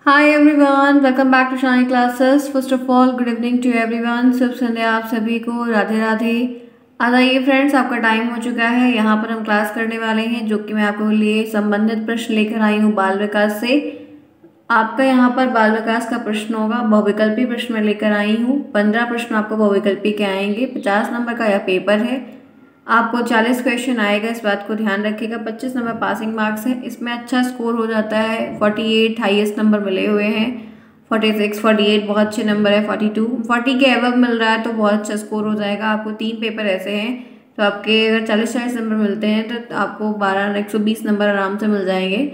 Hi everyone, welcome back to Shine Classes. First of all, good evening to everyone. शुभ संध्या आप सभी को, राधे राधे। आज आइए फ्रेंड्स, आपका टाइम हो चुका है। यहाँ पर हम क्लास करने वाले हैं, जो कि मैं आपको लिए संबंधित प्रश्न लेकर आई हूँ बाल विकास से। आपका यहाँ पर बाल विकास का प्रश्न होगा, बहुविकल्पी प्रश्न मैं लेकर आई हूँ। 15 प्रश्न आपको बहुविकल्पी के आएंगे। 50 नंबर का यह पेपर है। आपको 40 क्वेश्चन आएगा, इस बात को ध्यान रखिएगा। 25 नंबर पासिंग मार्क्स है। इसमें अच्छा स्कोर हो जाता है। 48 हाईएस्ट नंबर मिले हुए हैं। 46, 48 बहुत अच्छे नंबर है। 42, 40 के अबव मिल रहा है तो बहुत अच्छा स्कोर हो जाएगा। आपको 3 पेपर ऐसे हैं, तो आपके अगर 40 नंबर मिलते हैं तो आपको 120 नंबर आराम से मिल जाएंगे।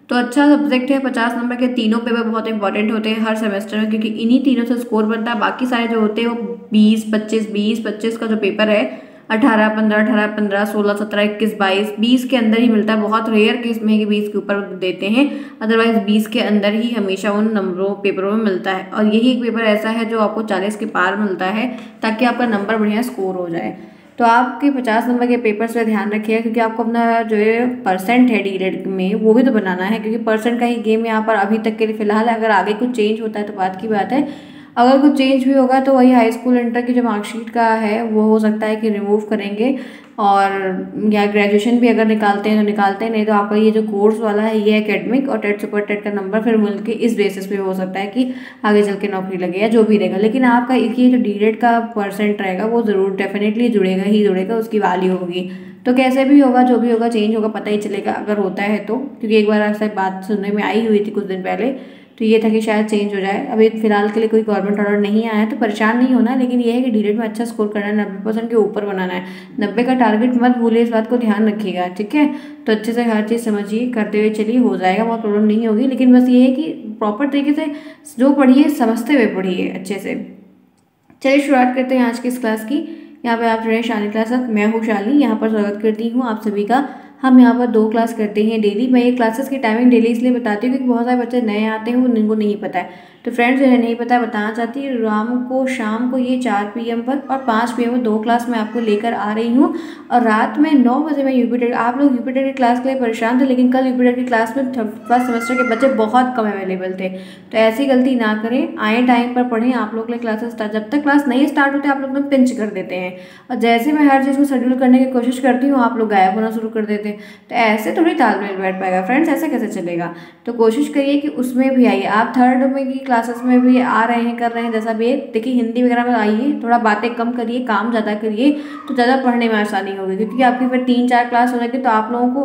तो अच्छा सब्जेक्ट है। 50 नंबर के तीनों पेपर बहुत इंपॉर्टेंट होते हैं हर सेमेस्टर में, क्योंकि इन्हीं तीनों से स्कोर बनता है। बाकी सारे जो होते हैं वो 20 का जो पेपर है 18, 15, 18, 15, 16, 17, 21, 22, 20 के अंदर ही मिलता है। बहुत रेयर केस में है कि 20 के ऊपर देते हैं, अदरवाइज 20 के अंदर ही हमेशा उन नंबरों पेपरों में मिलता है। और यही एक पेपर ऐसा है जो आपको 40 के पार मिलता है, ताकि आपका नंबर बढ़िया स्कोर हो जाए। तो आपके 50 नंबर के पेपर से ध्यान रखिएगा, क्योंकि आपको अपना जो है परसेंट है डीएलएड में वो भी तो बनाना है, क्योंकि परसेंट का ही गेम यहाँ पर अभी तक के लिए फिलहाल है। अगर आगे कुछ चेंज होता है तो बात की बात है। अगर कुछ चेंज भी होगा तो वही हाई स्कूल इंटर की जो मार्कशीट का है वो हो सकता है कि रिमूव करेंगे, और या ग्रेजुएशन भी अगर निकालते हैं तो निकालते हैं, नहीं तो आपका ये जो कोर्स वाला है ये एकेडमिक और टेट सुपर टेट का नंबर फिर मिल के इस बेसिस पे हो सकता है कि आगे चल के नौकरी लगे या जो भी रहेगा। लेकिन आपका ये जो डीएलएड का परसेंट रहेगा वो ज़रूर डेफिनेटली जुड़ेगा ही जुड़ेगा, उसकी वैल्यू होगी। तो कैसे भी होगा, जो भी होगा, चेंज होगा पता ही चलेगा अगर होता है तो, क्योंकि एक बार ऐसा बात सुनने में आई हुई थी कुछ दिन पहले, तो ये था कि शायद चेंज हो जाए। अभी फिलहाल के लिए कोई गवर्नमेंट ऑर्डर नहीं आया है, तो परेशान नहीं होना है। लेकिन ये है कि डीएलएड में अच्छा स्कोर करना है, 90% के ऊपर बनाना है। 90 का टारगेट मत भूलिए, इस बात को ध्यान रखिएगा, ठीक है। तो अच्छे से हर चीज़ समझिए, करते हुए चलिए, हो जाएगा, बहुत प्रॉब्लम नहीं होगी। लेकिन बस ये है कि प्रॉपर तरीके से जो पढ़िए समझते हुए पढ़िए अच्छे से। चलिए शुरुआत करते हैं आज की इस क्लास की। यहाँ पे आप जुड़े शालिनी क्लास, मैं हूँ शालिनी, यहाँ पर स्वागत करती हूँ आप सभी का। हम यहाँ पर 2 क्लास करते हैं डेली। मैं ये क्लासेस की टाइमिंग डेली इसलिए बताती हूँ क्योंकि बहुत सारे बच्चे नए आते हैं, वो जिनको नहीं पता है। तो फ्रेंड्स, जिन्हें नहीं पता है बताना चाहती हूँ, शाम को ये 4 PM पर और 5 PM पर 2 क्लास मैं आपको लेकर आ रही हूँ। और रात में 9 बजे मैं यूपीटेड, आप लोग यूपीटेड की क्लास के लिए परेशान थे, लेकिन कल यूपीटेड की क्लास में फर्स्ट सेमेस्टर के बच्चे बहुत कम अवेलेबल थे। तो ऐसी गलती ना करें, आए टाइम पर पढ़ें। आप लोग के लिए क्लासेस जब तक क्लास नहीं स्टार्ट होते आप लोग एकदम पिंच कर देते हैं, और जैसे मैं हर चीज़ को शेड्यूल करने की कोशिश करती हूँ आप लोग गायब होना शुरू कर देते हैं। तो ऐसे थोड़ी तालमेल बैठ पाएगा फ्रेंड्स, ऐसे कैसे चलेगा। तो कोशिश करिए कि उसमें भी आइए। आप थर्ड में की क्लासेस में भी आ रहे हैं, कर रहे हैं, जैसा भी है, देखिए हिंदी वगैरह में आइए, थोड़ा बातें कम करिए, काम ज़्यादा करिए, तो ज़्यादा पढ़ने में आसानी होगी। क्योंकि आपकी फिर 3-4 क्लास हो जाएगी, तो आप लोगों को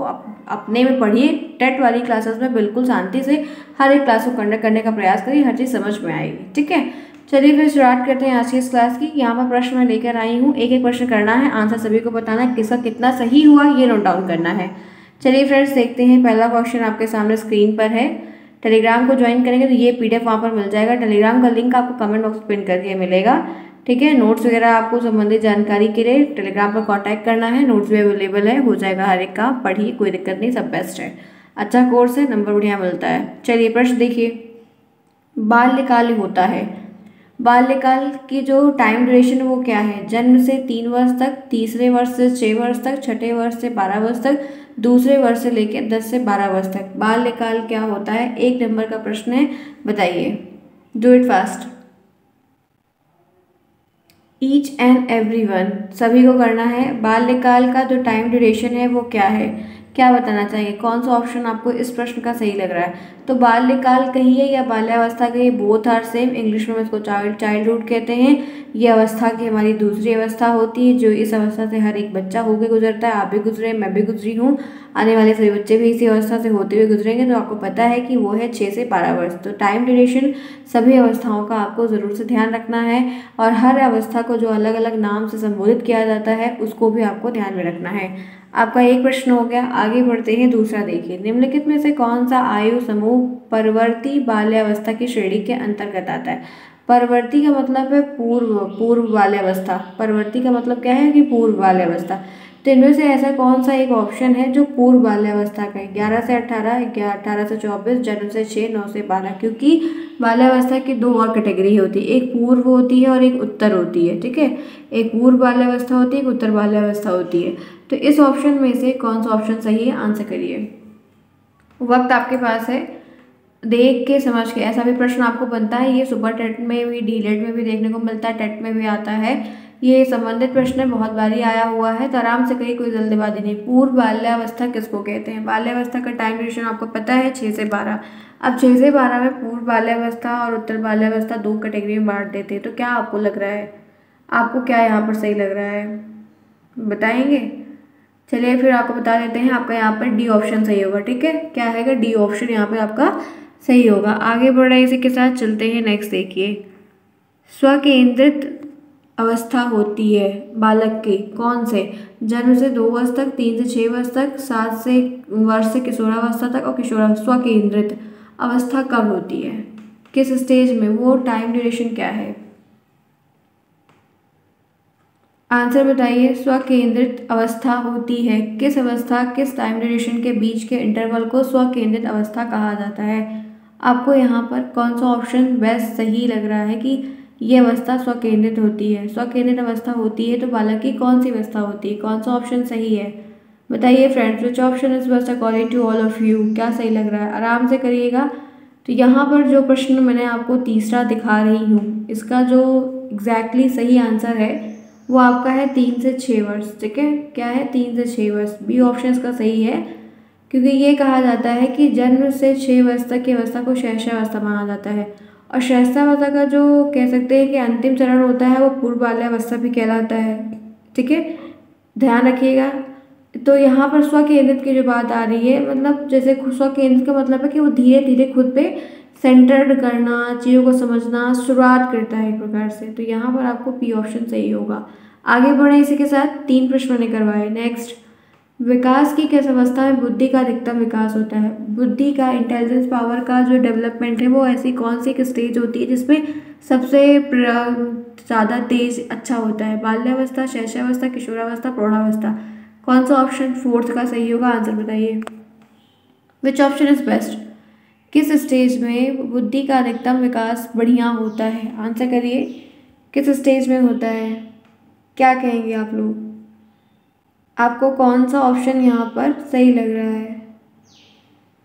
अपने में पढ़िए। टेट वाली क्लासेस में बिल्कुल शांति से हर एक क्लास को कंडक्ट करने का प्रयास करिए, हर चीज़ समझ में आएगी, ठीक है। चलिए फिर शुरुआत करते हैं आज की इस क्लास की। यहाँ पर प्रश्न मैं लेकर आई हूँ, एक एक प्रश्न करना है, आंसर सभी को बताना है, किसका कितना सही हुआ ये नोट डाउन करना है। चलिए फ्रेंड्स देखते हैं। पहला क्वेश्चन आपके सामने स्क्रीन पर है। टेलीग्राम को ज्वाइन करेंगे तो ये PDF वहाँ पर मिल जाएगा। टेलीग्राम का लिंक आपको कमेंट बॉक्स में पिन करके मिलेगा, ठीक है। नोट्स वगैरह आपको संबंधित जानकारी के लिए टेलीग्राम पर कॉन्टैक्ट करना है। नोट्स भी अवेलेबल है, हो जाएगा हर एक का। पढ़िए, कोई दिक्कत नहीं, सब बेस्ट है, अच्छा कोर्स है, नंबर बढ़िया मिलता है। चलिए प्रश्न देखिए। बाल्यकाल होता है, बाल्यकाल की जो टाइम ड्यूरेशन है वो क्या है? जन्म से 3 वर्ष तक, तीसरे वर्ष से 6 वर्ष तक, छठे वर्ष से 12 वर्ष तक, दूसरे वर्ष से लेकर 10 से 12 वर्ष तक बाल्यकाल क्या होता है? 1 नंबर का प्रश्न है, बताइए। Do it fast, each and everyone, सभी को करना है। बाल्यकाल का जो टाइम ड्यूरेशन है वो क्या है? क्या बताना चाहिए? कौन सा ऑप्शन आपको इस प्रश्न का सही लग रहा है? तो बाल्यकाल कहिए या बाल्यावस्था कहिए, बोथ आर सेम। इंग्लिश में इसको चाइल्डहुड कहते हैं। ये अवस्था की हमारी दूसरी अवस्था होती है, जो इस अवस्था से हर एक बच्चा होकर गुजरता है। आप भी गुजरे, मैं भी गुजरी हूँ, आने वाले सभी बच्चे भी इसी अवस्था से होते हुए गुजरेंगे। तो आपको पता है कि वो है 6 से 12 वर्ष। तो टाइम ड्यूरेशन सभी अवस्थाओं का आपको ज़रूर से ध्यान रखना है, और हर अवस्था को जो अलग अलग नाम से संबोधित किया जाता है उसको भी आपको ध्यान में रखना है। आपका एक प्रश्न हो गया, आगे बढ़ते हैं। दूसरा देखिए। निम्नलिखित में से कौन सा आयु समूह परवर्ती बाल्यावस्था की श्रेणी के अंतर्गत आता है? परवर्ती का मतलब है पूर्व बाल्यावस्था। परवर्ती का मतलब क्या है कि पूर्व बाल्यावस्था। तो इनमें से ऐसा कौन सा एक ऑप्शन है जो पूर्व बाल्यावस्था का है? 11 से 18, 18 से 24, जन्म से 6, 9 से 12। क्योंकि बाल्यावस्था की 2 और कैटेगरी होती है, एक पूर्व होती है और एक उत्तर होती है, ठीक है। एक पूर्व बाल्यावस्था होती है, एक उत्तर बाल्यावस्था होती है। तो इस ऑप्शन में से कौन सा ऑप्शन सही है? आंसर करिए। वक्त आपके पास है देख के समझ के ऐसा भी प्रश्न आपको बनता है। ये सुपर टेट में भी, डीलेट में भी देखने को मिलता है, टेट में भी आता है। ये संबंधित प्रश्न बहुत बारी आया हुआ है, तो आराम से करिए, कोई जल्दबाजी नहीं। पूर्व बाल्यावस्था किसको कहते हैं? बाल्यावस्था का टाइम ड्यूरेशन आपको पता है 6 से 12। अब 6 से 12 में पूर्व बाल्यावस्था और उत्तर बाल्यावस्था 2 कैटेगरी में बांट देते हैं। तो क्या आपको लग रहा है, आपको क्या यहाँ पर सही लग रहा है, बताएंगे? चलिए फिर आपको बता देते हैं, आपका यहाँ पर डी ऑप्शन सही होगा। ठीक है, क्या है, डी ऑप्शन यहाँ पर आपका सही होगा। आगे बढ़ रहे इसी के साथ चलते हैं। नेक्स्ट देखिए, स्वकेंद्रित अवस्था होती है बालक के कौन से? जन्म से 2 वर्ष तक, 3 से 6 वर्ष तक, 7 से वर्ष से किशोरावस्था तक और किशोरावस्था। स्वकेंद्रित अवस्था कब होती है, किस स्टेज में, वो टाइम ड्यूरेशन क्या है? आंसर बताइए। स्वकेंद्रित अवस्था होती है किस अवस्था, किस टाइम ड्यूरेशन के बीच के इंटरवल को स्वकेंद्रित अवस्था कहा जाता है? आपको यहाँ पर कौन सा ऑप्शन बेस्ट सही लग रहा है कि ये अवस्था स्वकेंद्रित होती है? स्वकेंद्रित अवस्था होती है तो बालक की कौन सी अवस्था होती है? कौन सा ऑप्शन सही है, बताइए friends. Which option is best according to all of you? क्या सही लग रहा है, आराम से करिएगा। तो यहाँ पर जो प्रश्न मैंने आपको तीसरा दिखा रही हूँ, इसका जो एग्जैक्टली सही आंसर है वो आपका है 3 से 6 वर्ष। ठीक है, क्या है, 3 से 6 वर्ष। बी ऑप्शन इसका सही है, क्योंकि ये कहा जाता है कि जन्म से 6 वर्ष तक की अवस्था को शैशवावस्था माना जाता है। और शैशवावस्था का जो कह सकते हैं कि अंतिम चरण होता है वो पूर्व बाल्यावस्था भी कहलाता है। ठीक है, ध्यान रखिएगा। तो यहाँ पर स्वकेंद्रित की जो बात आ रही है, मतलब जैसे स्वकेंद्रित का मतलब है कि वो धीरे धीरे खुद पे सेंटर्ड करना, चीज़ों को समझना शुरुआत करता है एक प्रकार से। तो यहाँ पर आपको पी ऑप्शन सही होगा। आगे बढ़े इसी के साथ, 3 प्रश्न मैंने करवाए। नेक्स्ट, विकास की किस अवस्था में बुद्धि का अधिकतम विकास होता है? बुद्धि का, इंटेलिजेंस पावर का जो डेवलपमेंट है वो ऐसी कौन सी एक स्टेज होती है जिसमें सबसे ज़्यादा तेज अच्छा होता है? बाल्यावस्था, शैशवावस्था, किशोरावस्था, प्रौढ़ावस्था। कौन सा ऑप्शन फोर्थ का सही होगा, आंसर बताइए। विच ऑप्शन इज बेस्ट? किस स्टेज में बुद्धि का अधिकतम विकास बढ़िया होता है? आंसर करिए, किस स्टेज में होता है, क्या कहेंगे आप लोग? आपको कौन सा ऑप्शन यहाँ पर सही लग रहा है,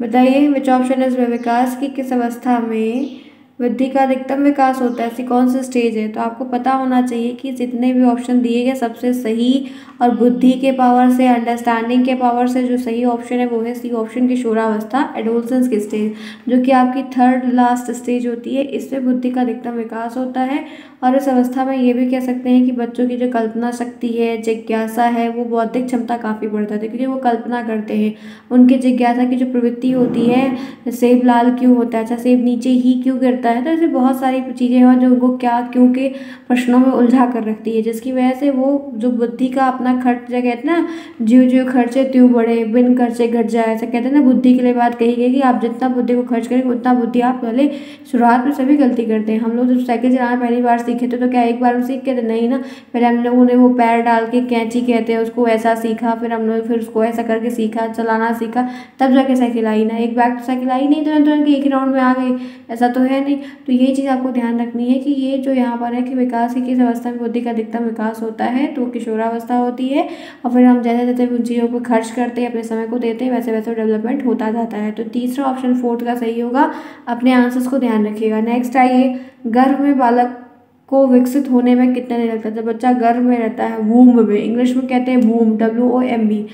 बताइए। विच ऑप्शन इज, विकास की किस अवस्था में बुद्धि का अधिकतम विकास होता है, ऐसी कौन सी स्टेज है? तो आपको पता होना चाहिए कि जितने भी ऑप्शन दिए गए सबसे सही और बुद्धि के पावर से, अंडरस्टैंडिंग के पावर से जो सही ऑप्शन है वो है सी ऑप्शन, किशोरावस्था, एडोलसेंस की स्टेज, जो कि आपकी थर्ड लास्ट स्टेज होती है। इसमें बुद्धि का अधिकतम विकास होता है। और इस अवस्था में ये भी कह सकते हैं कि बच्चों की जो कल्पना शक्ति है, जिज्ञासा है, वो बौद्धिक क्षमता काफ़ी बढ़ जाती है, क्योंकि वो कल्पना करते हैं। उनकी जिज्ञासा की जो प्रवृत्ति होती है, सेब लाल क्यों होता है, अच्छा सेब नीचे ही क्यों गिरता है, तो ऐसे बहुत सारी चीज़ें हैं जो उनको क्या क्यों के प्रश्नों में उलझा कर रखती है, जिसकी वजह से वो जो बुद्धि का अपना खर्च, जो कहते हैं ना, ज्यों ज्यों खर्चे त्यों बढ़े, बिन खर्चे घट जाए, ऐसा कहते हैं ना। बुद्धि के लिए बात कही गई कि आप जितना बुद्धि को खर्च करेंगे उतना बुद्धि आप पहले, शुरुआत में सभी गलती करते हैं। हम लोग जब साइकिल चलाना पहली बार सीखे थे तो क्या एक बार में सीख के थे? नहीं ना, पहले हम लोगों ने वो पैर डाल के, कैंची कहते हैं उसको, ऐसा सीखा, फिर हम लोग फिर उसको ऐसा करके सीखा, चलाना सीखा, तब जाके साइकिल आई ना। एक बार तो साइकिल आई नहीं, तुरंत एक ही राउंड में आ गई, ऐसा तो है नहीं। तो ये चीज़ आपको ध्यान रखनी है कि ये जो यहाँ पर है कि विकास की किस अवस्था में बुद्धि का अधिकतम विकास होता है, तो किशोरावस्था होती है। और फिर हम जैसे जैसे उन चीज़ों पर खर्च करते हैं, अपने समय को देते हैं, वैसे वैसे डेवलपमेंट होता जाता है। तो तीसरा ऑप्शन फोर्थ का सही होगा। अपने आंसर्स को ध्यान रखिएगा। नेक्स्ट आइए, गर्भ में बालक को विकसित होने में कितना दिन लगता है? जब बच्चा गर्भ में रहता है, वूम्ब में, इंग्लिश में कहते हैं वूम, WOMB।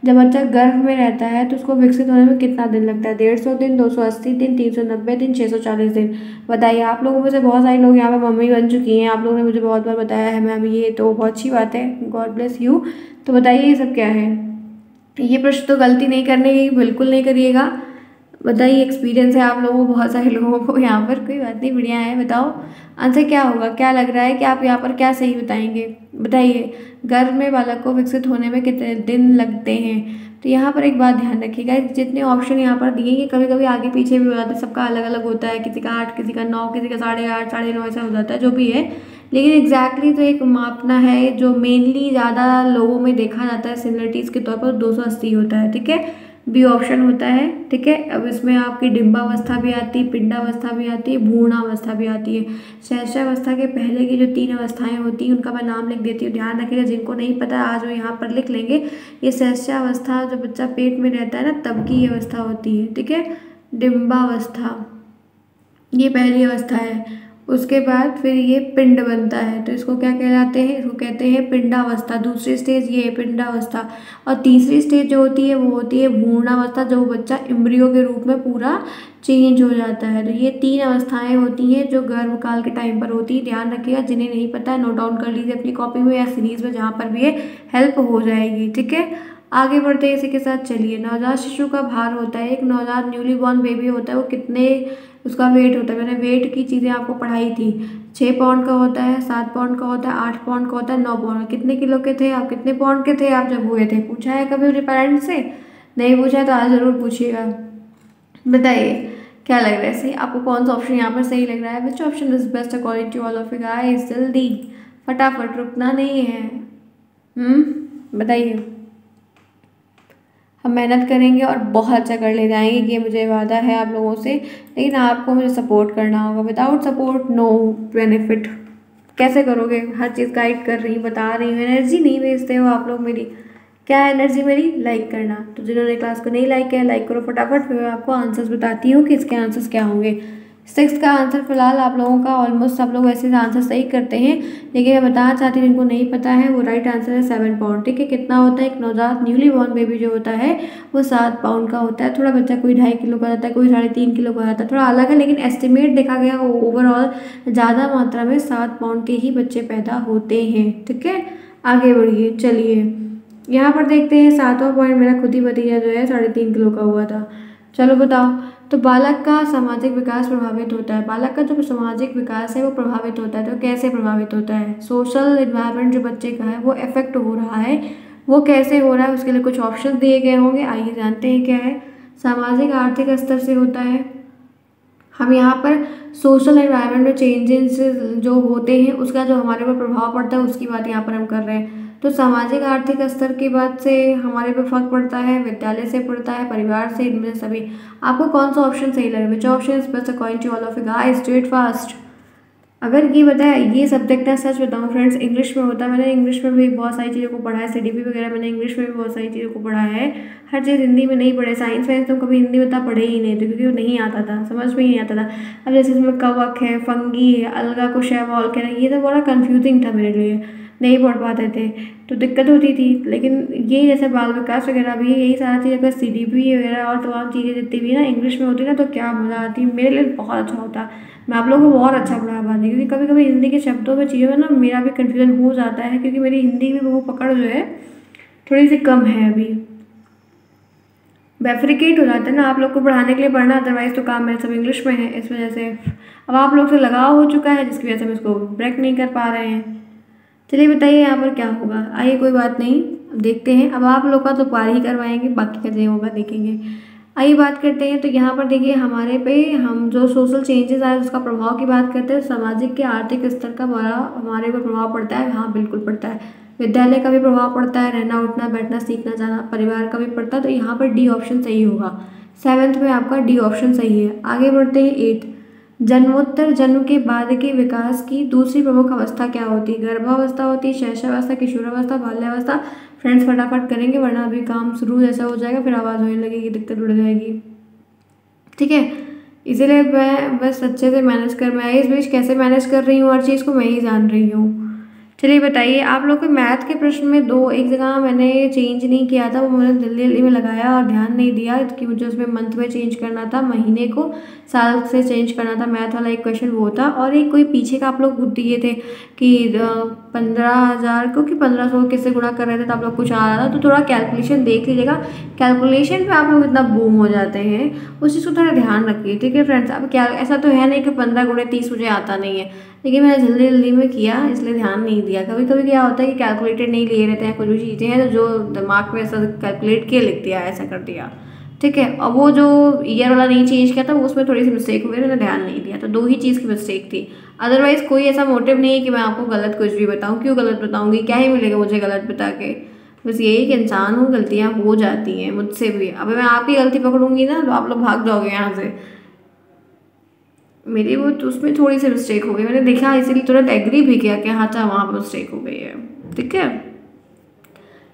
जब बच्चा गर्भ में रहता है तो उसको विकसित होने में कितना दिन लगता है? 150 दिन, 280 दिन, 390 दिन, 640 दिन। बताइए। आप लोगों में से बहुत सारे लोग यहाँ पे मम्मी बन चुकी हैं, आप लोगों ने मुझे बहुत बार बताया है मैम, ये तो बहुत अच्छी बात है, गॉड ब्लेस यू। तो बताइए ये सब क्या है? ये प्रश्न तो गलती नहीं करने की, बिल्कुल नहीं करिएगा। बताइए, एक्सपीरियंस है आप लोगों को, बहुत सारे लोगों को यहाँ पर, कोई बात नहीं, बढ़िया है। बताओ आंसर क्या होगा, क्या लग रहा है कि आप यहाँ पर क्या सही बताएंगे, बताइए। गर्भ में बालक को विकसित होने में कितने दिन लगते हैं? तो यहाँ पर एक बात ध्यान रखिएगा, जितने ऑप्शन यहाँ पर दिए हैं कभी कभी आगे पीछे भी हो जाता है, सबका अलग अलग होता है, किसी का 8, किसी का 9, किसी का 8.5, 9.5, ऐसा हो जाता है, जो भी है। लेकिन एग्जैक्टली तो एक मापना है जो मेनली ज़्यादा लोगों में देखा जाता है सिमिलरिटीज़ के तौर पर, 280 होता है। ठीक है, बी ऑप्शन होता है। ठीक है, अब इसमें आपकी डिम्बावस्था भी आती है, पिंडावस्था भी आती है, भ्रूणावस्था भी आती है। शैशवावस्था के पहले की जो 3 अवस्थाएं होती हैं उनका मैं नाम लिख देती हूँ, ध्यान रखिएगा। जिनको नहीं पता आज वो यहाँ पर लिख लेंगे। ये शैशवावस्था जब बच्चा पेट में रहता है ना, तब की ये अवस्था होती है। ठीक है, डिम्बावस्था, ये पहली अवस्था है। उसके बाद फिर ये पिंड बनता है, तो इसको क्या कहलाते हैं, इसको कहते हैं पिंडावस्था। दूसरी स्टेज ये है पिंडावस्था। और तीसरी स्टेज जो होती है वो होती है भ्रूणावस्था, जो बच्चा एम्ब्रियो के रूप में पूरा चेंज हो जाता है। तो ये 3 अवस्थाएं होती हैं जो गर्भकाल के टाइम पर होती है। ध्यान रखिएगा, जिन्हें नहीं पता है नोट डाउन कर लीजिए अपनी कॉपी में या सीरीज में, जहाँ पर भी ये हेल्प हो जाएगी। ठीक है, आगे बढ़ते हैं इसी के साथ। चलिए, नवजात शिशु का भार होता है, एक नवजात न्यूली बॉर्न बेबी होता है, वो कितने उसका वेट होता है, मैंने वेट की चीज़ें आपको पढ़ाई थी। 6 पाउंड का होता है, 7 पाउंड का होता है, 8 पाउंड का होता है, 9 पाउंड। कितने किलो के थे आप, कितने पाउंड के थे आप जब हुए थे? पूछा है कभी अपने पेरेंट्स से? नहीं पूछा है तो आज ज़रूर पूछिएगा। बताइए क्या लग रहा है सही आपको, कौन सा ऑप्शन यहाँ पर सही लग रहा है? Which option is best according to all of you guys? जल्दी, फटाफट, रुकना नहीं है। बताइए। हम मेहनत करेंगे और बहुत अच्छा कर ले जाएंगे, ये मुझे वादा है आप लोगों से। लेकिन आपको मुझे सपोर्ट करना होगा, विदाउट सपोर्ट नो बेनिफिट। कैसे करोगे? हर चीज़ गाइड कर रही हूँ, बता रही हूँ, एनर्जी नहीं भेजते हो आप लोग मेरी। क्या है एनर्जी मेरी? लाइक करना। तो जिन्होंने क्लास को नहीं लाइक किया, लाइक करो फटाफट। फिर मैं आपको आंसर्स बताती हूँ कि इसके आंसर्स क्या होंगे। 6 का आंसर फिलहाल आप लोगों का ऑलमोस्ट सब लोग वैसे आंसर सही करते हैं, लेकिन मैं बताना चाहती हूँ जिनको नहीं पता है, वो राइट आंसर है 7 पाउंड। ठीक है, कितना होता है? एक नवजात न्यूली बॉर्न बेबी जो होता है वो 7 पाउंड का होता है। थोड़ा बच्चा कोई 2.5 किलो का जाता है, कोई 3.5 किलो का जाता है, थोड़ा अलग है, लेकिन एस्टिमेट देखा गया ओवरऑल ज़्यादा मात्रा में 7 पाउंड के ही बच्चे पैदा होते हैं। ठीक है, आगे बढ़िए। चलिए यहाँ पर देखते हैं 7वां पॉइंट, मेरा खुद ही भतीजा जो है 3.5 किलो का हुआ था। चलो बताओ। तो बालक का सामाजिक विकास प्रभावित होता है, बालक का जो सामाजिक विकास है वो प्रभावित होता है। तो कैसे प्रभावित होता है? सोशल इन्वायरमेंट जो बच्चे का है वो इफेक्ट हो रहा है, वो कैसे हो रहा है? उसके लिए कुछ ऑप्शन दिए गए होंगे, आइए जानते हैं क्या है। सामाजिक आर्थिक स्तर से होता है। हम यहाँ पर सोशल एनवायरनमेंट में चेंजेस जो होते हैं उसका जो हमारे ऊपर प्रभाव पड़ता है उसकी बात यहाँ पर हम कर रहे हैं। तो सामाजिक आर्थिक स्तर की बात से हमारे पे फर्क पड़ता है, विद्यालय से पड़ता है, परिवार से, इनमें सभी। आपको कौन सा ऑप्शन सही लगे? Which option is best according to all of you guys? Do it fast. अगर ये बताया, ये सब्जेक्ट है, सच बताऊँ फ्रेंड्स, इंग्लिश में होता है। मैंने इंग्लिश में भी बहुत सारी चीज़ों को पढ़ा है, सीडीपी वगैरह मैंने इंग्लिश में भी बहुत सारी चीज़ों को पढ़ा है। हर चीज़ हिंदी में नहीं पढ़े। साइंस वाइंस तो कभी हिंदी में इतना पढ़े ही नहीं थे, क्योंकि वो नहीं आता था, समझ में ही नहीं आता था। अब जैसे इसमें कवक है, फंगी है, अलगा को शैवाल कह रहे हैं, ये तो बड़ा कन्फ्यूजिंग था मेरे लिए, नहीं पढ़ पाते थे तो दिक्कत होती थी। लेकिन ये जैसे बाल विकास वगैरह भी, यही सारा चीज़ अगर सीडीपी वगैरह और तमाम चीज़ें जितनी भी ना इंग्लिश में होती ना, तो क्या मज़ा आती, मेरे लिए बहुत अच्छा होता। मैं आप लोगों को बहुत अच्छा पढ़ा पाती, क्योंकि कभी कभी हिंदी के शब्दों में चीज़ों में ना मेरा भी कन्फ्यूजन हो जाता है, क्योंकि मेरी हिंदी में वो पकड़ जो है थोड़ी सी कम है, अभी बेफरिकेट हो जाता है ना आप लोग को पढ़ाने के लिए पढ़ना, अदरवाइज तो काम मेरे सब इंग्लिश में है, इस वजह से अब आप लोग से लगाव हो चुका है, जिसकी वजह से हम इसको ब्रेक नहीं कर पा रहे हैं। चलिए बताइए यहाँ पर क्या होगा। आइए, कोई बात नहीं, अब देखते हैं। अब आप लोग का तो पार ही करवाएंगे, बाकी का जो होगा देखेंगे। आइए बात करते हैं। तो यहाँ पर देखिए हमारे पे, हम जो सोशल चेंजेस आए उसका प्रभाव की बात करते हैं। सामाजिक के आर्थिक स्तर का बड़ा हमारे ऊपर प्रभाव पड़ता है। हाँ बिल्कुल पड़ता है। विद्यालय का भी प्रभाव पड़ता है, रहना उठना बैठना सीखना जाना, परिवार का भी पड़ता है। तो यहाँ पर डी ऑप्शन सही होगा। 7th में आपका डी ऑप्शन सही है। आगे बढ़ते हैं 8। जन्मोत्तर जन्म के बाद के विकास की दूसरी प्रमुख अवस्था क्या होती है? गर्भावस्था होती है, शैशवावस्था, किशोरावस्था, बाल्यावस्था। फ्रेंड्स फटाफट करेंगे वरना अभी काम शुरू जैसा हो जाएगा, फिर आवाज़ होने लगेगी, दिक्कत उड़ जाएगी। ठीक है, इसीलिए मैं बस अच्छे से मैनेज कर, मैं इस बीच कैसे मैनेज कर रही हूँ हर चीज़ को मैं ही जान रही हूँ। चलिए बताइए, आप लोग के मैथ के प्रश्न में दो एक जगह मैंने चेंज नहीं किया था, वो मैंने दिल्ली में लगाया और ध्यान नहीं दिया कि मुझे उसमें मंथ में चेंज करना था, महीने को साल से चेंज करना था। मैथ वाला एक क्वेश्चन वो था, और एक कोई पीछे का आप लोग दिए थे कि 15,000 को कि 1500 को किससे गुणा कर रहे थे, तो आप लोग कुछ आ रहा था। तो थोड़ा कैलकुलेशन देख लीजिएगा, कैलकुलेशन पे आप लोग इतना बूम हो जाते हैं, उस चीज़ को थोड़ा ध्यान रखिए। ठीक है फ्रेंड्स, अब क्या ऐसा तो है नहीं कि 15 × 30 मुझे आता नहीं है, लेकिन मैंने जल्दी जल्दी में किया इसलिए ध्यान नहीं दिया। कभी कभी क्या होता है कि कैलकुलेटेड नहीं लिए रहते हैं, कुछ भी चीज़ें हैं तो जो दिमाग में ऐसा कैलकुलेट किया लिख दिया, ऐसा कर दिया। ठीक है, और वो जो ईयर वाला नहीं चेंज किया था वो उसमें थोड़ी सी मिस्टेक हो गई, मैंने ध्यान नहीं दिया, तो 2 ही चीज़ की मिस्टेक थी। अदरवाइज़ कोई ऐसा मोटिव नहीं है कि मैं आपको गलत कुछ भी बताऊँ। क्यों गलत बताऊँगी, क्या ही मिलेगा मुझे गलत बता के? बस यही कि इंसान हूँ, गलतियाँ हो जाती हैं मुझसे भी। अब मैं आपकी गलती पकड़ूंगी ना तो आप लोग भाग जाओगे यहाँ से। मेरी वो तो उसमें थोड़ी सी मिस्टेक हो गई, मैंने देखा इसीलिए तुरंत एग्री भी किया कि हाँ अच्छा वहाँ पर मिस्टेक हो गई है। ठीक है,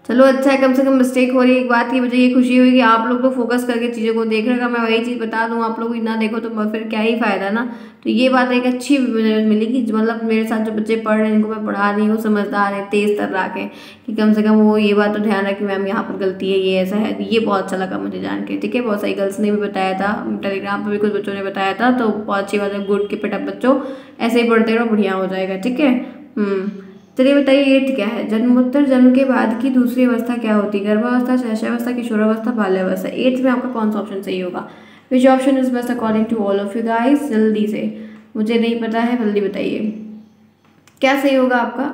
चलो अच्छा है, कम से कम मिस्टेक हो रही है। एक बात की मुझे ये खुशी हुई कि आप लोग तो फोकस करके चीज़ों को देख रहे हैं। अगर मैं वही चीज़ बता दूं आप लोग ना देखो तो फिर क्या ही फायदा ना। तो ये बात एक अच्छी मिली कि मतलब मेरे साथ जो बच्चे पढ़ रहे हैं इनको मैं पढ़ा रही हूँ, समझदार है, तेज तर्राक है, कि कम से कम वो ये बात तो ध्यान रखे मैम यहाँ पर गलती है, ये ऐसा है। ये बहुत अच्छा लगा मुझे जान के। ठीक है, बहुत सारी गर्ल्स ने भी बताया था, टेलीग्राम पर भी कुछ बच्चों ने बताया था, तो बहुत अच्छी बात है। गुड, कीप इट अप बच्चों, ऐसे ही पढ़ते रहो, बढ़िया हो जाएगा। ठीक है। चलिए बताइए एट्थ क्या है। जन्मोत्तर जन्म के बाद की दूसरी अवस्था क्या होती है? गर्भावस्था, शैशवावस्था, किशोरावस्था, बाल्यावस्था। एट्थ में आपका कौन सा ऑप्शन सही होगा? Which option is best according to all of you guys? जल्दी से, मुझे नहीं पता है, जल्दी बताइए क्या सही होगा आपका।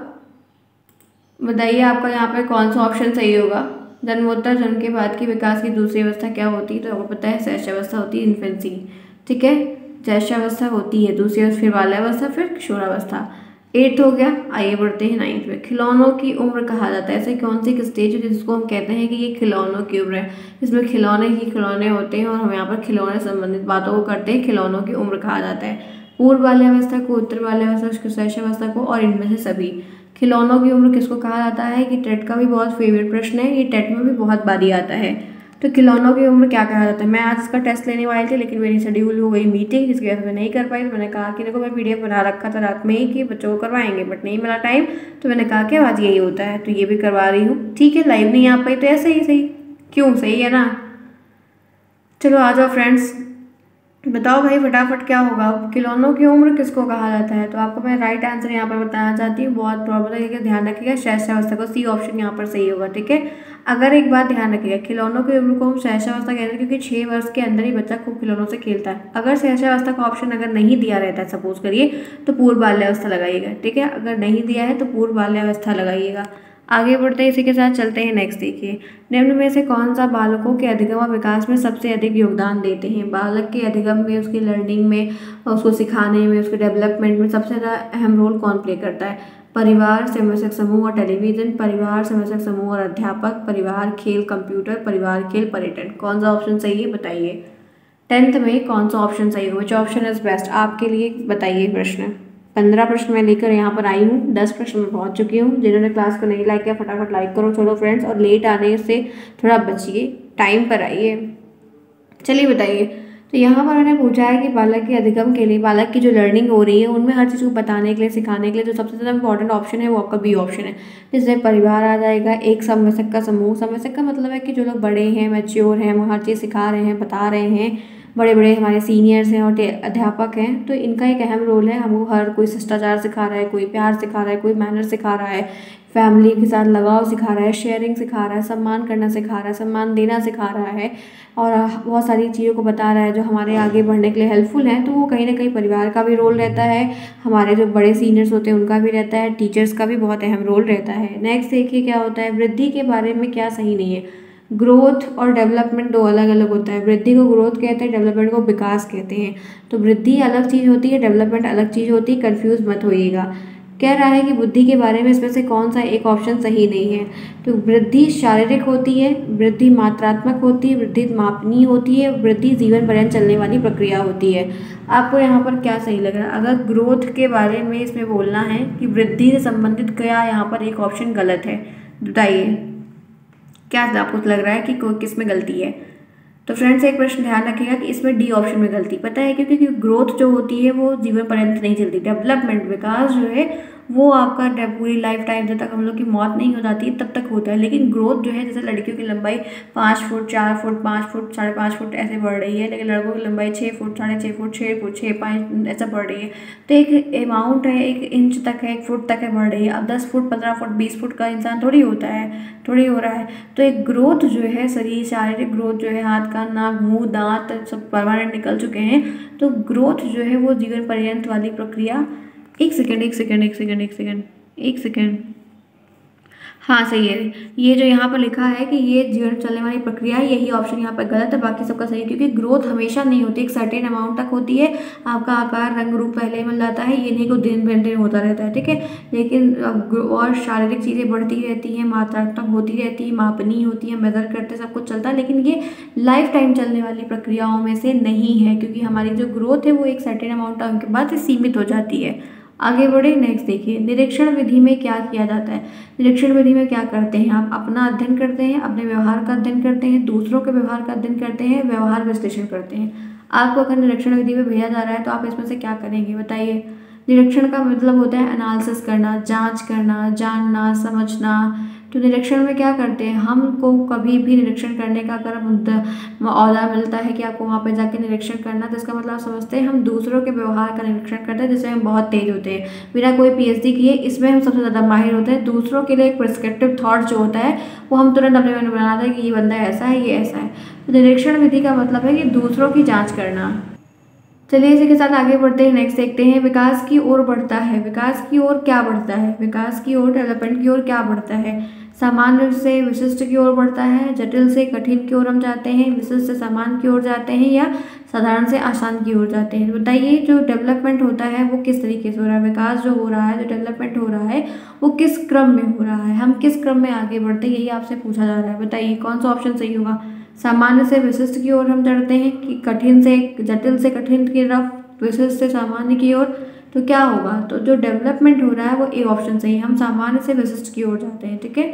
बताइए आपका यहाँ पे कौन सा ऑप्शन सही होगा। जन्मोत्तर जन्म के बाद की विकास की दूसरी अवस्था क्या होती है? तो आपको पता है शैशवावस्था होती है, इन्फेंसी। ठीक है, शैशवावस्था होती है दूसरी अवस्था, फिर बाल्यावस्था, फिर किशोरावस्था। एट्थ हो गया, आइए बढ़ते हैं नाइन्थ में। खिलौनों की उम्र कहा जाता है, ऐसे कौन सी स्टेज है जिसको हम कहते हैं कि ये खिलौनों की उम्र है? इसमें खिलौने ही खिलौने होते हैं और हम यहाँ पर खिलौने संबंधित बातों को करते हैं, खिलौनों की उम्र कहा जाता है। पूर्व बाल्यावस्था को, उत्तर बाल्यावस्था, शैशवावस्था को, और इनमें से सभी। खिलौनों की उम्र किसको कहा जाता है? कि टेट का भी बहुत फेवरेट प्रश्न है, ये टेट में भी बहुत बारी आता है। तो खिलौनों की उम्र क्या कहा जाता है? मैं आज इसका टेस्ट लेने वाली थी लेकिन मेरी शेड्यूल हो गई मीटिंग, जिसकी वजह से मैं नहीं कर पाई। तो मैंने कहा कि देखो मैं पीडीएफ बना रखा था रात में ही कि बच्चों को करवाएंगे, बट नहीं मिला टाइम, तो मैंने कहा कि आज यही होता है, तो ये भी करवा रही हूँ। ठीक है, लाइव नहीं आ पाई तो ऐसे ही सही, क्यों, सही है ना। चलो आ जाओ फ्रेंड्स, बताओ भाई फटाफट क्या होगा। खिलौनों की उम्र किसको कहा जाता है? तो आपको मैं राइट आंसर यहाँ पर बताना चाहती हूँ, बहुत प्रॉब्लम है, ध्यान रखिएगा, शैशवावस्था को, सी ऑप्शन यहाँ पर सही होगा। ठीक है, अगर एक बात ध्यान रखिएगा, खिलौनों की उम्र को हम शैशवावस्था कहते हैं क्योंकि 6 वर्ष के अंदर ही बच्चा खूब खिलौनों से खेलता है। अगर शैशवावस्था का ऑप्शन अगर नहीं दिया रहता है सपोज करिए, तो पूर्व बाल्यावस्था लगाइएगा। ठीक है, अगर नहीं दिया है तो पूर्व बाल्यावस्था लगाइएगा। आगे बढ़ते हैं, इसी के साथ चलते हैं नेक्स्ट। देखिए, निम्न में से कौन सा बालकों के अधिगम और विकास में सबसे अधिक योगदान देते हैं? बालक के अधिगम में, उसकी लर्निंग में, उसको सिखाने में, उसके डेवलपमेंट में सबसे ज़्यादा अहम रोल कौन प्ले करता है? परिवार, समवयस्क समूह और टेलीविजन, परिवार, समवयस्क समूह और अध्यापक, परिवार, खेल, कंप्यूटर, परिवार, खेल, पर्यटन। कौन सा ऑप्शन सही है बताइए। 10th में कौन सा ऑप्शन सही होगा? विच ऑप्शन इज बेस्ट आपके लिए, बताइए। प्रश्न 15 प्रश्न मैं लेकर यहाँ पर आई हूँ, 10 प्रश्न मैं पहुँच चुकी हूँ। जिन्होंने क्लास को नहीं लाइक किया फटाफट लाइक करो चलो फ्रेंड्स, और लेट आने से थोड़ा बचिए, टाइम पर आइए। चलिए बताइए, तो यहाँ पर मैंने पूछा है कि बालक के अधिगम के लिए, बालक की जो लर्निंग हो रही है उनमें हर चीज़ को बताने के लिए, सिखाने के लिए जो सबसे ज़्यादा इंपॉर्टेंट ऑप्शन है वो आपका बी ऑप्शन है, जिसमें परिवार आ जाएगा, एक समवयस्क का समूह। समवयस्क का मतलब है कि जो लोग बड़े हैं, मैच्योर हैं, वो हर चीज़ सिखा रहे हैं, बता रहे हैं, बड़े बड़े हमारे सीनियर्स हैं और अध्यापक हैं, तो इनका एक अहम रोल है। हमको हर कोई शिष्टाचार सिखा रहा है, कोई प्यार सिखा रहा है, कोई मैनर सिखा रहा है, फैमिली के साथ लगाव सिखा रहा है, शेयरिंग सिखा रहा है, सम्मान करना सिखा रहा है, सम्मान देना सिखा रहा है, और बहुत सारी चीज़ों को बता रहा है जो हमारे आगे बढ़ने के लिए हेल्पफुल हैं। तो वो कहीं ना कहीं परिवार का भी रोल रहता है, हमारे जो बड़े सीनियर्स होते हैं उनका भी रहता है, टीचर्स का भी बहुत अहम रोल रहता है। नेक्स्ट देखिए क्या होता है, वृद्धि के बारे में क्या सही नहीं है। ग्रोथ और डेवलपमेंट दो अलग अलग होता है। वृद्धि को ग्रोथ कहते हैं, डेवलपमेंट को विकास कहते हैं। तो वृद्धि अलग चीज़ होती है, डेवलपमेंट अलग चीज़ होती है, कंफ्यूज मत होइएगा। कह रहा है कि बुद्धि के बारे में इसमें से कौन सा एक ऑप्शन सही नहीं है। तो वृद्धि शारीरिक होती है, वृद्धि मात्रात्मक होती है, वृद्धि मापनीय होती है, वृद्धि जीवन पर्यंत चलने वाली प्रक्रिया होती है। आपको यहाँ पर क्या सही लग रहा है? अगर ग्रोथ के बारे में इसमें बोलना है कि वृद्धि से संबंधित, क्या यहाँ पर एक ऑप्शन गलत है? बताइए क्या आपको लग रहा है कि किस में गलती है। तो फ्रेंड्स एक प्रश्न ध्यान रखिएगा कि इसमें डी ऑप्शन में गलती, पता है क्योंकि ग्रोथ जो होती है वो जीवन पर्यंत नहीं चलती। डेवलपमेंट, विकास जो है वो आपका पूरी लाइफ टाइम, जब तक हम लोग की मौत नहीं हो जाती है तब तक होता है। लेकिन ग्रोथ जो है, जैसे लड़कियों की लंबाई 5 फुट, 4 फुट, 5 फुट, 5.5 फुट ऐसे बढ़ रही है, लेकिन लड़कों की लंबाई 6 फुट, 6.5 फुट, 6 फुट, 6.5 ऐसा बढ़ रही है। तो एक अमाउंट है, 1 इंच तक है, 1 फुट तक है बढ़ रही है। अब 10 फुट, 15 फुट, 20 फुट का इंसान थोड़ी होता है, थोड़ी हो रहा है। तो एक ग्रोथ जो है, शरीर शारीरिक ग्रोथ जो है, हाथ का नाक मुंह दांत सब परमानेंट निकल चुके हैं, तो ग्रोथ जो है वो जीवन पर्यंत वाली प्रक्रिया। एक सेकेंड, हाँ सही है। ये जो यहाँ पर लिखा है कि ये जीवन चलने वाली प्रक्रिया है, यही ऑप्शन यहाँ पर गलत है, बाकी सबका सही है। क्योंकि ग्रोथ हमेशा नहीं होती, एक सर्टेन अमाउंट तक होती है। आपका आकार रंग रूप पहले ही मिल जाता है, ये नहीं को दिन ब दिन होता रहता है, ठीक है। लेकिन और शारीरिक चीज़ें बढ़ती रहती हैं, मात्रात्मक होती रहती है, मापनीय होती है, मेजर करते सब कुछ चलता है, लेकिन ये लाइफ टाइम चलने वाली प्रक्रियाओं में से नहीं है। क्योंकि हमारी जो ग्रोथ है वो एक सर्टेन अमाउंट टाइम के बाद सीमित हो जाती है। आगे बढ़े। नेक्स्ट देखिए, निरीक्षण विधि में क्या किया जाता है। निरीक्षण विधि में क्या करते हैं आप? अपना अध्ययन करते हैं, अपने व्यवहार का अध्ययन करते हैं, दूसरों के व्यवहार का अध्ययन करते हैं, व्यवहार विश्लेषण करते हैं। आपको अगर निरीक्षण विधि में भेजा जा रहा है तो आप इसमें से क्या करेंगे बताइए। निरीक्षण का मतलब होता है एनालिसिस करना, जांच करना, जानना, समझना। तो निरीक्षण में क्या करते हैं, हमको कभी भी निरीक्षण करने का अगर औदा मिलता है कि आपको वहाँ पे जाके निरीक्षण करना, तो इसका मतलब समझते हैं हम दूसरों के व्यवहार का निरीक्षण करते हैं, जिसमें हम बहुत तेज होते हैं। बिना कोई पीएचडी किए इसमें हम सबसे ज़्यादा माहिर होते हैं। दूसरों के लिए एक प्रिस्क्रिप्टिव थॉट जो होता है वो हम तुरंत अपने मन में बनाते हैं कि ये बंदा ऐसा है, ये ऐसा है। तो निरीक्षण विधि का मतलब है कि दूसरों की जाँच करना। चलिए इसी के साथ आगे बढ़ते हैं। नेक्स्ट देखते हैं, विकास की ओर बढ़ता है। विकास की ओर क्या बढ़ता है? विकास की ओर, डेवलपमेंट की ओर क्या बढ़ता है? सामान्य से विशिष्ट की ओर बढ़ता है, जटिल से कठिन की ओर हम जाते हैं, विशिष्ट से सामान्य की ओर जाते हैं, या साधारण से आसान की ओर जाते हैं। बताइए जो डेवलपमेंट होता है वो किस तरीके से हो रहा है? विकास जो हो रहा है, जो डेवलपमेंट हो रहा है वो किस क्रम में हो रहा है? हम किस क्रम में आगे बढ़ते हैं, यही आपसे पूछा जा रहा है। बताइए कौन सा ऑप्शन सही होगा। सामान्य से विशिष्ट की ओर हम चढ़ते हैं कि कठिन से, जटिल से कठिन की तरफ, विशिष्ट से सामान्य की ओर? तो क्या होगा? तो जो डेवलपमेंट हो रहा है वो ए ऑप्शन सही है, हम सामान्य से विशिष्ट की ओर जाते हैं। ठीक है,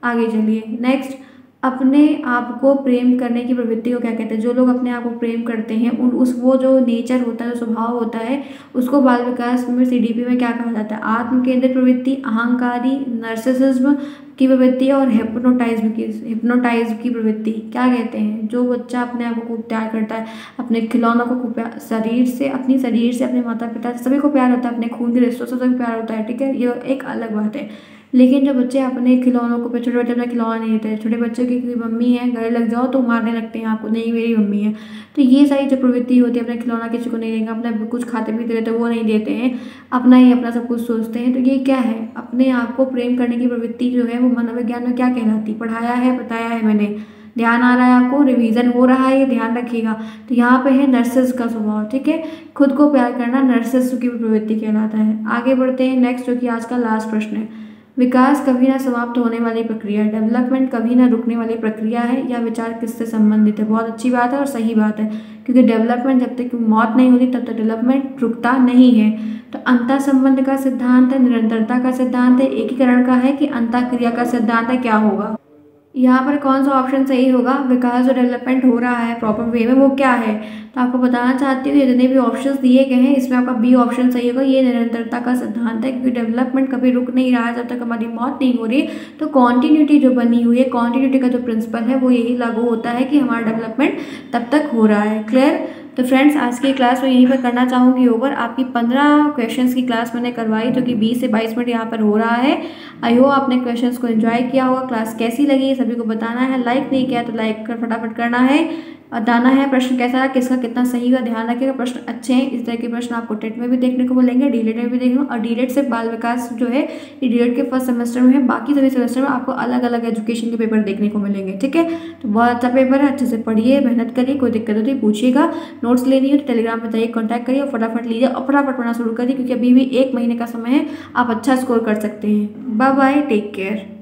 आगे चलिए। नेक्स्ट, अपने आप को प्रेम करने की प्रवृत्ति को क्या कहते हैं? जो लोग अपने आप को प्रेम करते हैं वो जो नेचर होता है, जो स्वभाव होता है, उसको बाल विकास में सीडीपी में क्या कहा जाता है? आत्म केंद्रित प्रवृत्ति, अहंकारी, नर्सिसिज्म की प्रवृत्ति और हिप्नोटाइज की प्रवृत्ति क्या कहते हैं? जो बच्चा अपने आप को खूब प्यार करता है, अपने खिलौनों को खूब प्यार, शरीर से, अपने माता पिता से, सभी को प्यार होता है, अपने खून के रिश्तों से सभी प्यार होता है। ठीक है, ये एक अलग बात है। लेकिन जो बच्चे अपने खिलौनों को, छोटे बच्चे अपना खिलौना नहीं देते, छोटे बच्चों की कोई मम्मी है, गले लग जाओ तो मारने लगते हैं आपको, नहीं मेरी मम्मी है। तो ये सारी जो प्रवृत्ति होती है, अपना खिलौना किसी को नहीं देंगे, अपना कुछ खाते पीते रहते वो नहीं देते हैं, अपना ही अपना सब कुछ सोचते हैं। तो ये क्या है? अपने आप को प्रेम करने की प्रवृत्ति जो है वो मनोविज्ञान में क्या कहलाती है? पढ़ाया है, बताया है मैंने, ध्यान आ रहा है आपको, रिवीजन हो रहा है, ये ध्यान रखिएगा। तो यहाँ पे है नर्सिस का स्वभाव। ठीक है, खुद को प्यार करना नर्सिस की प्रवृत्ति कहलाता है। आगे बढ़ते हैं। नेक्स्ट जो कि आज का लास्ट प्रश्न है, विकास कभी ना समाप्त होने वाली प्रक्रिया है, डेवलपमेंट कभी ना रुकने वाली प्रक्रिया है, या विचार किससे संबंधित है? बहुत अच्छी बात है और सही बात है, क्योंकि डेवलपमेंट जब तक मौत नहीं होती तब तक डेवलपमेंट रुकता नहीं है। तो अंतः संबंध का सिद्धांत है, निरंतरता का सिद्धांत है, एकीकरण का है, कि अंतःक्रिया का सिद्धांत है? क्या होगा यहाँ पर? कौन सा ऑप्शन सही होगा? विकास जो डेवलपमेंट हो रहा है प्रॉपर वे में वो क्या है? तो आपको बताना चाहती हूँ, जितने भी ऑप्शंस दिए गए हैं इसमें आपका बी ऑप्शन सही होगा। ये निरंतरता का सिद्धांत है, क्योंकि डेवलपमेंट कभी रुक नहीं रहा है जब तक हमारी मौत नहीं हो रही। तो कॉन्टिन्यूटी जो बनी हुई है, कॉन्टिन्यूटी का जो प्रिंसिपल है वो यही लागू होता है कि हमारा डेवलपमेंट तब तक हो रहा है। क्लियर? तो फ्रेंड्स आज की क्लास में यहीं पर करना चाहूँगी ओवर। आपकी 15 क्वेश्चंस की क्लास मैंने करवाई, जो कि 20 से 22 मिनट यहाँ पर हो रहा है। आई होप आपने क्वेश्चंस को एंजॉय किया होगा। क्लास कैसी लगी सभी को बताना है, लाइक नहीं किया तो लाइक कर फटाफट करना है, बताना है प्रश्न कैसा है, किसका कितना सही का ध्यान रखिएगा। प्रश्न अच्छे हैं, इस तरह के प्रश्न आपको टेट में भी देखने को मिलेंगे, डीलेट में भी देखने को। और डीलेट से बाल विकास जो है ये डीलेट के फर्स्ट सेमेस्टर में है, बाकी सभी सेमेस्टर में आपको अलग अलग एजुकेशन के पेपर देखने को मिलेंगे। ठीक है, तो बहुत अच्छा पेपर है, अच्छे से पढ़िए, मेहनत करिए, कोई दिक्कत होती है पूछिएगा। नोट्स लेनी हो तो टेलीग्राम पर जाइए, कॉन्टैक्ट करिए और फटाफट लीजिए और फटाफट पढ़ना शुरू करिए, क्योंकि अभी भी 1 महीने का समय है, आप अच्छा स्कोर कर सकते हैं। Bye bye, take care.